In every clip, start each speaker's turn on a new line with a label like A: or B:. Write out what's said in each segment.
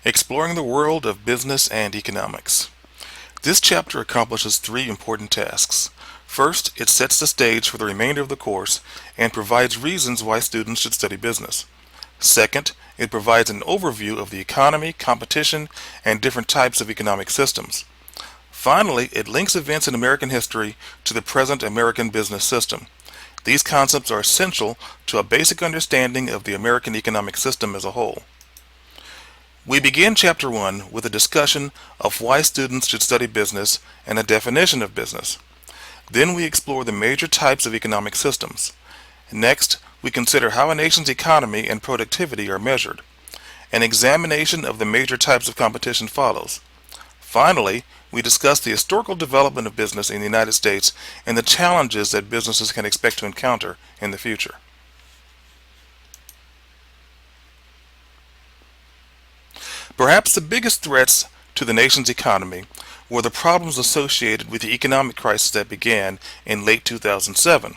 A: Exploring the world of business and economics. This chapter accomplishes three important tasks. First, it sets the stage for the remainder of the course and provides reasons why students should study business. Second, it provides an overview of the economy, competition, and different types of economic systems. Finally, it links events in American history to the present American business system. These concepts are essential to a basic understanding of the American economic system as a whole. We begin Chapter 1 with a discussion of why students should study business and a definition of business. Then we explore the major types of economic systems. Next, we consider how a nation's economy and productivity are measured. An examination of the major types of competition follows. Finally, we discuss the historical development of business in the United States and the challenges that businesses can expect to encounter in the future. Perhaps the biggest threats to the nation's economy were the problems associated with the economic crisis that began in late 2007.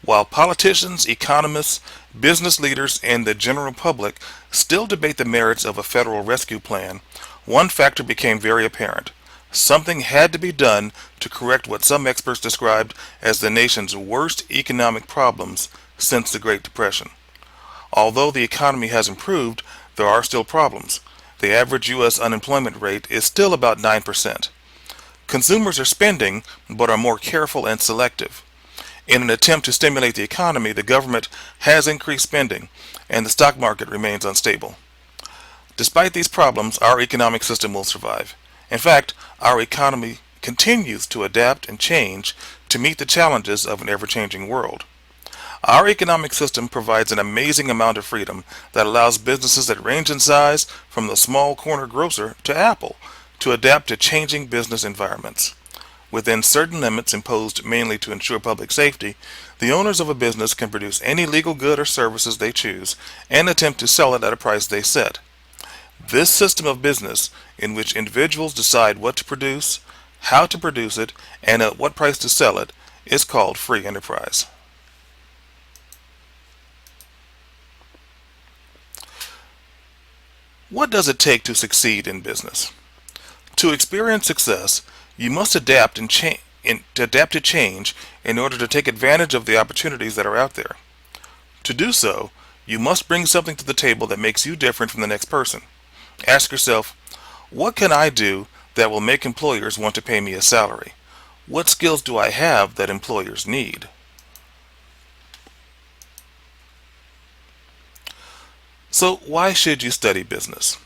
A: While politicians, economists, business leaders, and the general public still debate the merits of a federal rescue plan, one factor became very apparent. Something had to be done to correct what some experts described as the nation's worst economic problems since the Great Depression. Although the economy has improved, there are still problems. The average U.S. unemployment rate is still about 9%. Consumers are spending, but are more careful and selective. In an attempt to stimulate the economy, the government has increased spending, and the stock market remains unstable. Despite these problems, our economic system will survive. In fact, our economy continues to adapt and change to meet the challenges of an ever-changing world. Our economic system provides an amazing amount of freedom that allows businesses that range in size from the small corner grocer to Apple to adapt to changing business environments. Within certain limits imposed mainly to ensure public safety, the owners of a business can produce any legal good or services they choose and attempt to sell it at a price they set. This system of business, in which individuals decide what to produce, how to produce it, and at what price to sell it, is called free enterprise. What does it take to succeed in business? To experience success, you must adapt to change in order to take advantage of the opportunities that are out there. To do so, you must bring something to the table that makes you different from the next person. Ask yourself, what can I do that will make employers want to pay me a salary? What skills do I have that employers need? So why should you study business?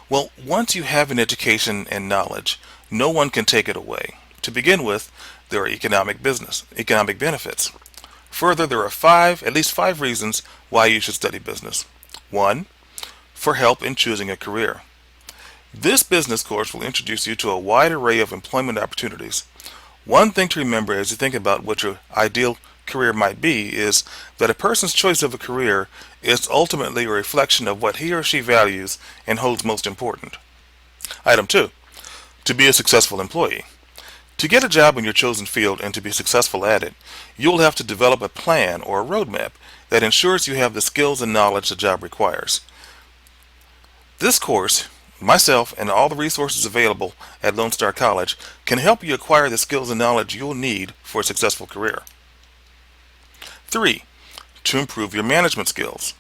A: Well, once you have an education and knowledge, no one can take it away. To begin with, there are economic benefits. Further, there are at least five reasons why you should study business. 1. For help in choosing a career. This business course will introduce you to a wide array of employment opportunities. One thing to remember as you think about what your ideal career might be is that a person's choice of a career is ultimately a reflection of what he or she values and holds most important. Item 2. To be a successful employee. To get a job in your chosen field and to be successful at it, you will have to develop a plan or a roadmap that ensures you have the skills and knowledge the job requires. This course, myself, and all the resources available at Lone Star College can help you acquire the skills and knowledge you'll need for a successful career. 3. To improve your management skills.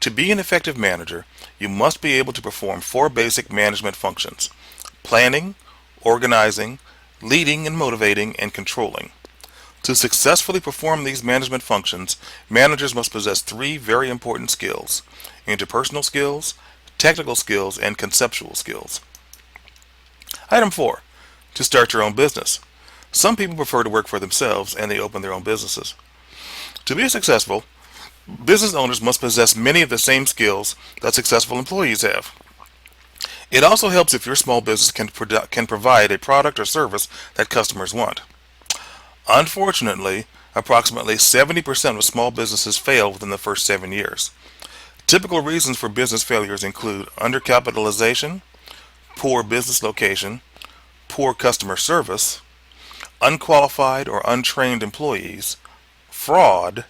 A: To be an effective manager, you must be able to perform 4 basic management functions: planning, organizing, leading and motivating, and controlling. To successfully perform these management functions, managers must possess 3 very important skills: interpersonal skills, technical skills, and conceptual skills. Item 4. To start your own business. Some people prefer to work for themselves and they open their own businesses. To be successful, business owners must possess many of the same skills that successful employees have. It also helps if your small business can provide a product or service that customers want. Unfortunately, approximately 70% of small businesses fail within the first 7 years. Typical reasons for business failures include undercapitalization, poor business location, poor customer service, unqualified or untrained employees, fraud,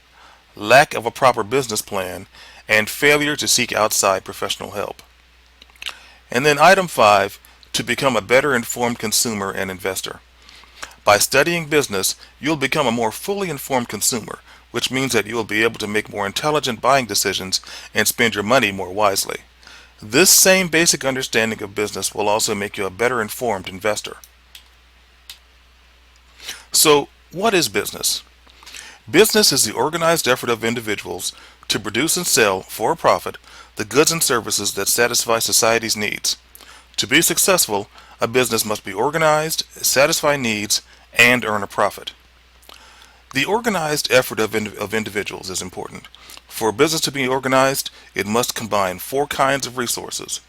A: lack of a proper business plan, and failure to seek outside professional help. And then item 5, to become a better informed consumer and investor. By studying business, you'll become a more fully informed consumer, which means that you will be able to make more intelligent buying decisions and spend your money more wisely. This same basic understanding of business will also make you a better informed investor. So, what is business? Business is the organized effort of individuals to produce and sell for a profit the goods and services that satisfy society's needs. To be successful, a business must be organized, satisfy needs, and earn a profit. The organized effort of individuals is important. For a business to be organized, it must combine four kinds of resources: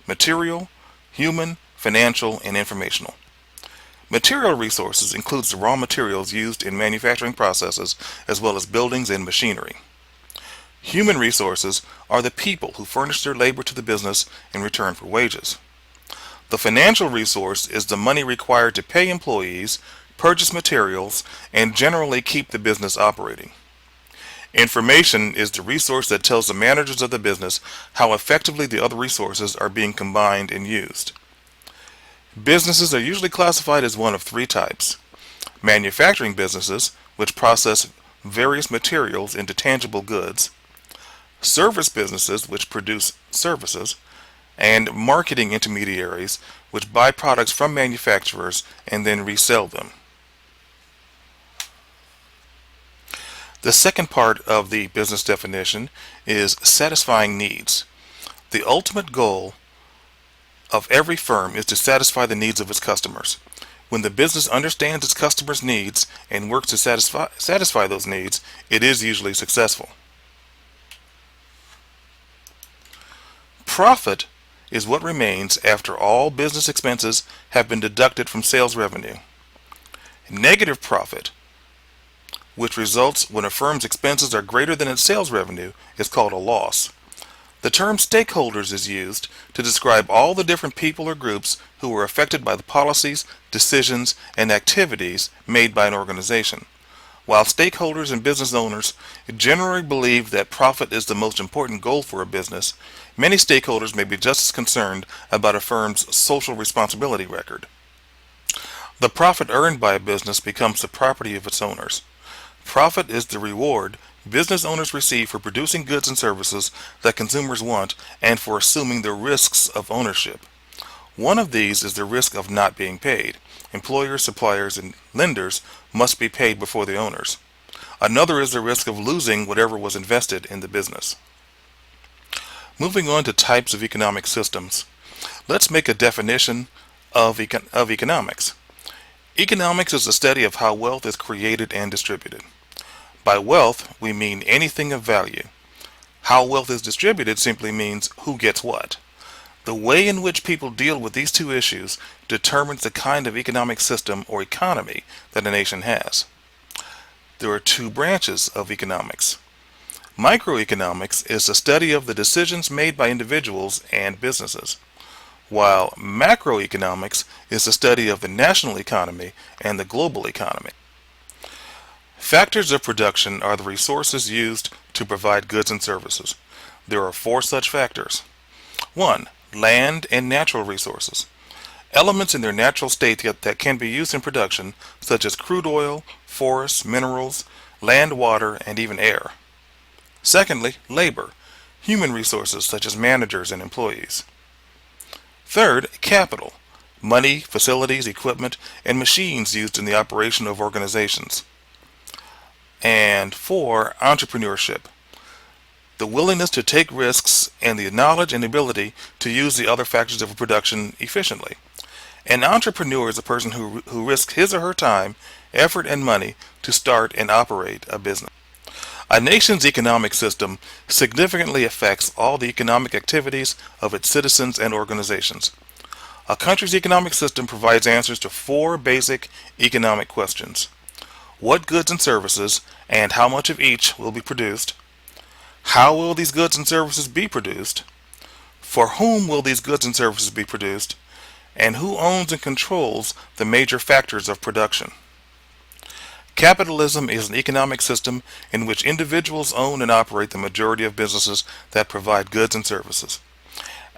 A: material, human, financial, and informational. Material resources includes the raw materials used in manufacturing processes as well as buildings and machinery. Human resources are the people who furnish their labor to the business in return for wages. The financial resource is the money required to pay employees, purchase materials, and generally keep the business operating. Information is the resource that tells the managers of the business how effectively the other resources are being combined and used. Businesses are usually classified as one of three types: manufacturing businesses, which process various materials into tangible goods; service businesses, which produce services; and marketing intermediaries, which buy products from manufacturers and then resell them. The second part of the business definition is satisfying needs. The ultimate goal of every firm is to satisfy the needs of its customers. When the business understands its customers' needs and works to satisfy those needs, it is usually successful. Profit is what remains after all business expenses have been deducted from sales revenue. Negative profit, which results when a firm's expenses are greater than its sales revenue, is called a loss. The term stakeholders is used to describe all the different people or groups who are affected by the policies, decisions, and activities made by an organization. While stakeholders and business owners generally believe that profit is the most important goal for a business, many stakeholders may be just as concerned about a firm's social responsibility record. The profit earned by a business becomes the property of its owners. Profit is the reward business owners receive for producing goods and services that consumers want and for assuming the risks of ownership. One of these is the risk of not being paid. Employers, suppliers, and lenders must be paid before the owners. Another is the risk of losing whatever was invested in the business. Moving on to types of economic systems, let's make a definition of economics. Economics is the study of how wealth is created and distributed. By wealth, we mean anything of value. How wealth is distributed simply means who gets what. The way in which people deal with these two issues determines the kind of economic system or economy that a nation has. There are two branches of economics. Microeconomics is the study of the decisions made by individuals and businesses, while macroeconomics is the study of the national economy and the global economy. Factors of production are the resources used to provide goods and services. There are four such factors. 1. Land and natural resources. Elements in their natural state that can be used in production, such as crude oil, forests, minerals, land, water, and even air. Secondly, labor. Human resources such as managers and employees. Third, capital. Money, facilities, equipment, and machines used in the operation of organizations. And 4, entrepreneurship. The willingness to take risks and the knowledge and ability to use the other factors of production efficiently. An entrepreneur is a person who risks his or her time, effort, and money to start and operate a business. A nation's economic system significantly affects all the economic activities of its citizens and organizations. A country's economic system provides answers to four basic economic questions. What goods and services and how much of each will be produced? How will these goods and services be produced? For whom will these goods and services be produced? And who owns and controls the major factors of production? Capitalism is an economic system in which individuals own and operate the majority of businesses that provide goods and services.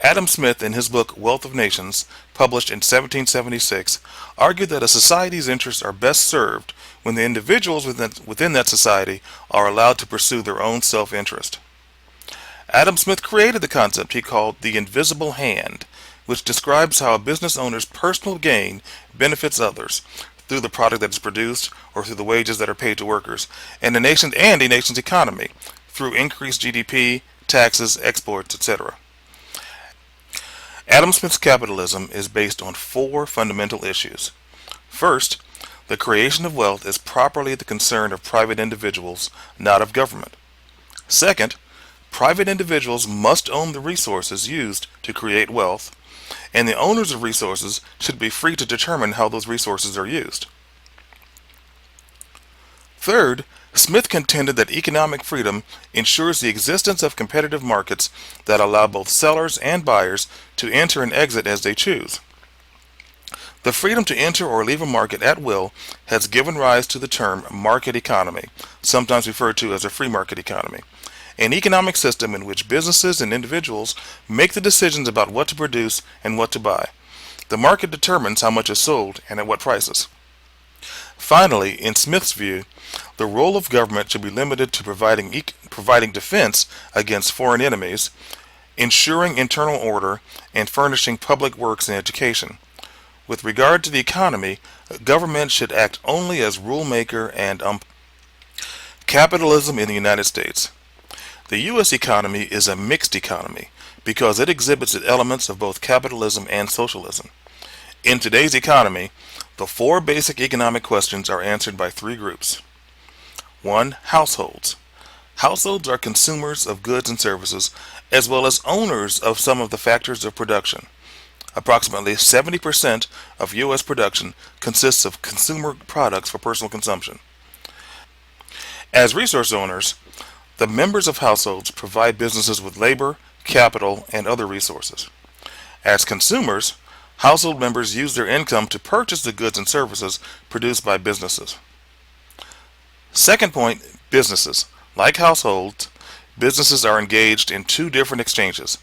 A: Adam Smith, in his book Wealth of Nations, published in 1776, argued that a society's interests are best served when the individuals within that society are allowed to pursue their own self-interest. Adam Smith created the concept he called the invisible hand, which describes how a business owner's personal gain benefits others through the product that is produced or through the wages that are paid to workers, and a nation's economy through increased GDP, taxes, exports, etc. Adam Smith's capitalism is based on four fundamental issues. First, the creation of wealth is properly the concern of private individuals, not of government. Second, private individuals must own the resources used to create wealth, and the owners of resources should be free to determine how those resources are used. Third, Smith contended that economic freedom ensures the existence of competitive markets that allow both sellers and buyers to enter and exit as they choose. The freedom to enter or leave a market at will has given rise to the term market economy, sometimes referred to as a free market economy, an economic system in which businesses and individuals make the decisions about what to produce and what to buy. The market determines how much is sold and at what prices. Finally, in Smith's view, the role of government should be limited to providing defense against foreign enemies, ensuring internal order, and furnishing public works and education. With regard to the economy, government should act only as rule maker and Capitalism in the United States. The U.S. economy is a mixed economy because it exhibits elements of both capitalism and socialism. In today's economy, the four basic economic questions are answered by three groups. 1. Households. Households are consumers of goods and services, as well as owners of some of the factors of production. Approximately 70% of U.S. production consists of consumer products for personal consumption. As resource owners, the members of households provide businesses with labor, capital, and other resources. As consumers, household members use their income to purchase the goods and services produced by businesses. Second point, businesses. Like households, businesses are engaged in two different exchanges.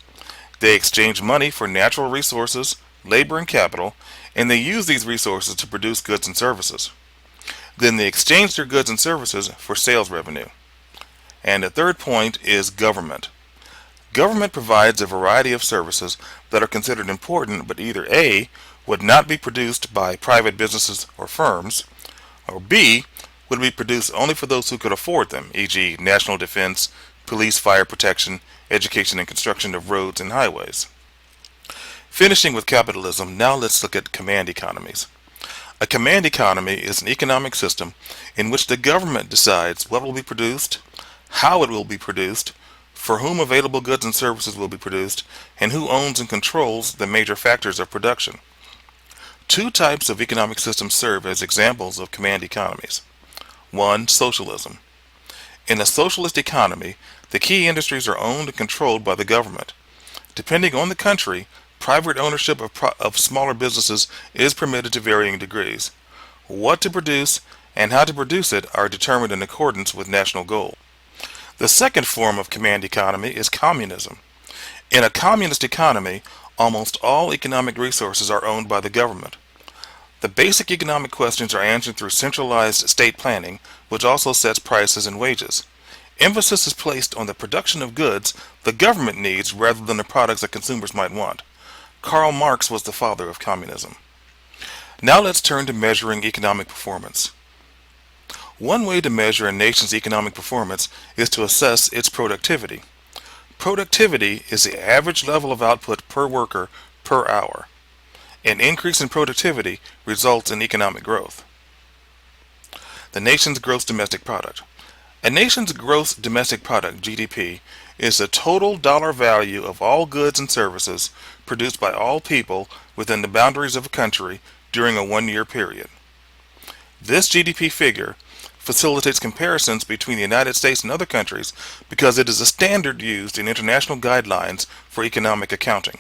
A: They exchange money for natural resources, labor, and capital, and they use these resources to produce goods and services. Then they exchange their goods and services for sales revenue. And the third point is government. Government provides a variety of services that are considered important but either A, would not be produced by private businesses or firms, or B, would be produced only for those who could afford them, e.g. national defense, police, fire protection, education and construction of roads and highways. Finishing with capitalism, now let's look at command economies. A command economy is an economic system in which the government decides what will be produced, how it will be produced, for whom available goods and services will be produced, and who owns and controls the major factors of production. Two types of economic systems serve as examples of command economies. 1. Socialism. In a socialist economy, the key industries are owned and controlled by the government. Depending on the country, private ownership of smaller businesses is permitted to varying degrees. What to produce and how to produce it are determined in accordance with national goals. The second form of command economy is communism. In a communist economy, almost all economic resources are owned by the government. The basic economic questions are answered through centralized state planning, which also sets prices and wages. Emphasis is placed on the production of goods the government needs rather than the products that consumers might want. Karl Marx was the father of communism. Now let's turn to measuring economic performance. One way to measure a nation's economic performance is to assess its productivity. Productivity is the average level of output per worker per hour. An increase in productivity results in economic growth. The nation's gross domestic product. A nation's gross domestic product, GDP, is the total dollar value of all goods and services produced by all people within the boundaries of a country during a one-year period. This GDP figure facilitates comparisons between the United States and other countries because it is a standard used in international guidelines for economic accounting.